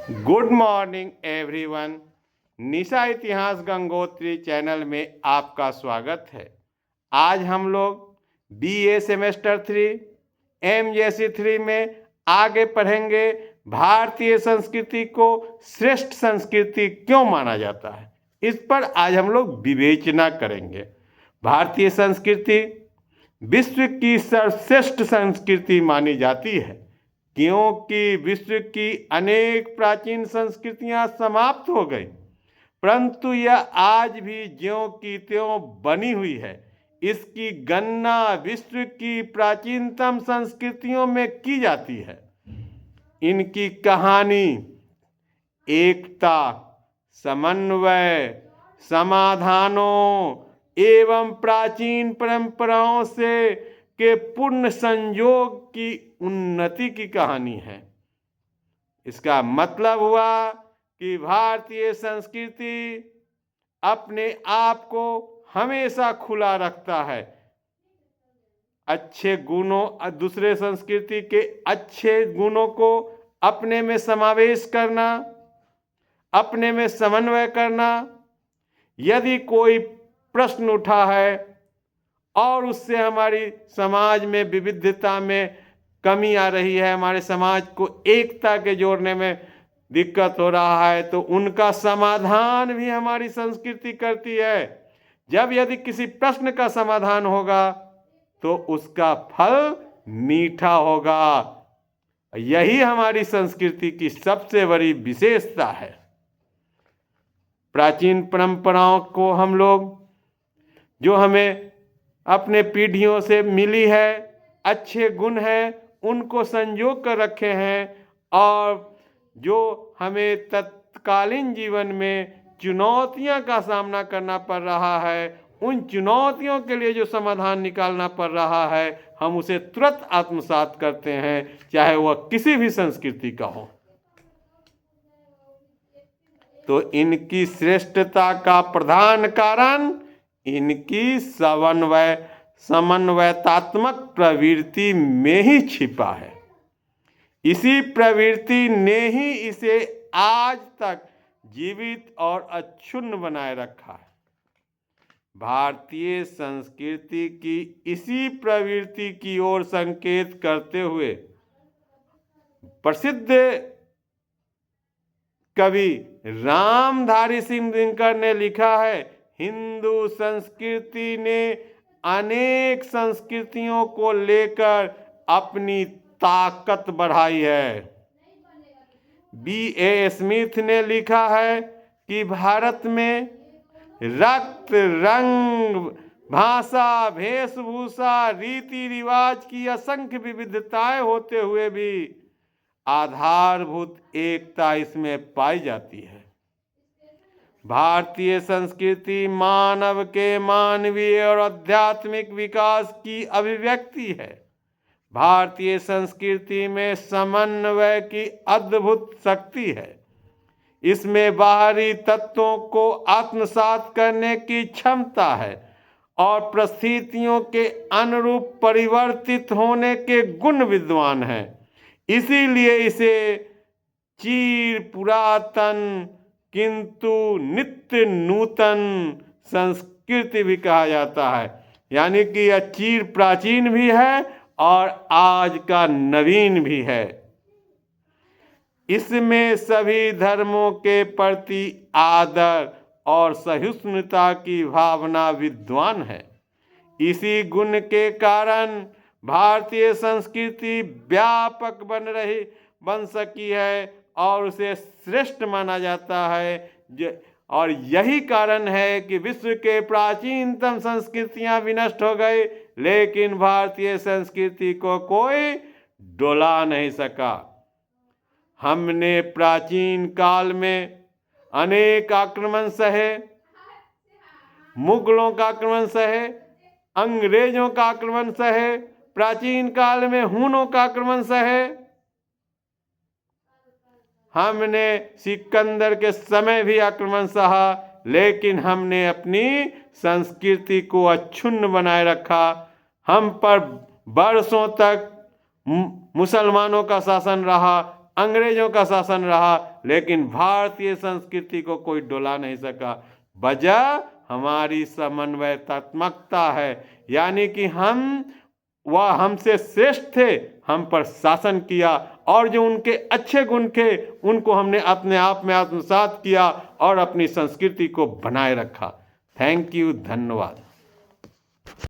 Good morning everyone. निशा इतिहास Gangotri channel में आपका स्वागत है। आज हम लोग बीए सेमेस्टर 3 एमजेसी 3 में आगे पढ़ेंगे। भारतीय संस्कृति को श्रेष्ठ संस्कृति क्यों माना जाता है, इस पर आज हम लोग विवेचना करेंगे। भारतीय संस्कृति विश्व की सर्वश्रेष्ठ संस्कृति मानी जाती है, क्योंकि विश्व की अनेक प्राचीन संस्कृतियां समाप्त हो गई, परंतु यह आज भी ज्यों की त्यों बनी हुई है। इसकी गणना विश्व की प्राचीनतम संस्कृतियों में की जाती है। इनकी कहानी एकता, समन्वय, समाधानों एवं प्राचीन परंपराओं से के पूर्ण संयोग की उन्नति की कहानी है। इसका मतलब हुआ कि भारतीय संस्कृति अपने आप को हमेशा खुला रखता है। अच्छे गुणों, दूसरे संस्कृति के अच्छे गुणों को अपने में समावेश करना, अपने में समन्वय करना। यदि कोई प्रश्न उठा है और उससे हमारी समाज में विविधता में कमी आ रही है, हमारे समाज को एकता के जोड़ने में दिक्कत हो रहा है, तो उनका समाधान भी हमारी संस्कृति करती है। जब यदि किसी प्रश्न का समाधान होगा तो उसका फल मीठा होगा। यही हमारी संस्कृति की सबसे बड़ी विशेषता है। प्राचीन परंपराओं को हम लोग, जो हमें अपने पीढ़ियों से मिली है, अच्छे गुण हैं, उनको संजो कर रखे हैं, और जो हमें तत्कालीन जीवन में चुनौतियां का सामना करना पड़ रहा है, उन चुनौतियों के लिए जो समाधान निकालना पड़ रहा है, हम उसे तुरंत आत्मसात करते हैं, चाहे वह किसी भी संस्कृति का हो। तो इनकी श्रेष्ठता का प्रधान कारण इनकी समन्वयतात्मक प्रवृत्ति में ही छिपा है। इसी प्रवृत्ति ने ही इसे आज तक जीवित और अक्षुण्ण बनाए रखा है। भारतीय संस्कृति की इसी प्रवृत्ति की ओर संकेत करते हुए प्रसिद्ध कवि रामधारी सिंह दिनकर ने लिखा है, हिंदू संस्कृति ने अनेक संस्कृतियों को लेकर अपनी ताकत बढ़ाई है। B.A. स्मिथ ने लिखा है कि भारत में रक्त, रंग, भाषा, वेशभूषा, रीति रिवाज की असंख्य विविधताएं होते हुए भी आधारभूत एकता इसमें पाई जाती है। भारतीय संस्कृति मानव के मानवीय और आध्यात्मिक विकास की अभिव्यक्ति है। भारतीय संस्कृति में समन्वय की अद्भुत शक्ति है। इसमें बाहरी तत्वों को आत्मसात करने की क्षमता है और परिस्थितियों के अनुरूप परिवर्तित होने के गुण विद्वान हैं। इसीलिए इसे चिर पुरातन किंतु नित्य नूतन संस्कृति भी कहा जाता है। यानी कि यह चिर प्राचीन भी है और आज का नवीन भी है। इसमें सभी धर्मों के प्रति आदर और सहिष्णुता की भावना विद्वान है। इसी गुण के कारण भारतीय संस्कृति व्यापक बन सकी है और उसे श्रेष्ठ माना जाता है। और यही कारण है कि विश्व के प्राचीनतम संस्कृतियां विनष्ट हो गई, लेकिन भारतीय संस्कृति को कोई डोला नहीं सका। हमने प्राचीन काल में अनेक आक्रमण सहे, मुगलों का आक्रमण सहे, अंग्रेजों का आक्रमण सहे, प्राचीन काल में हुनों का आक्रमण सहे, हमने सिकंदर के समय भी आक्रमण सहा, लेकिन हमने अपनी संस्कृति को अक्षुण्ण बनाए रखा। हम पर वर्षों तक मुसलमानों का शासन रहा, अंग्रेजों का शासन रहा, लेकिन भारतीय संस्कृति को कोई डोला नहीं सका। वजह हमारी समन्वयतात्मकता है, यानी कि वह हमसे श्रेष्ठ थे, हम पर शासन किया, और जो उनके अच्छे गुण थे उनको हमने अपने आप में आत्मसात किया और अपनी संस्कृति को बनाए रखा। थैंक यू, धन्यवाद।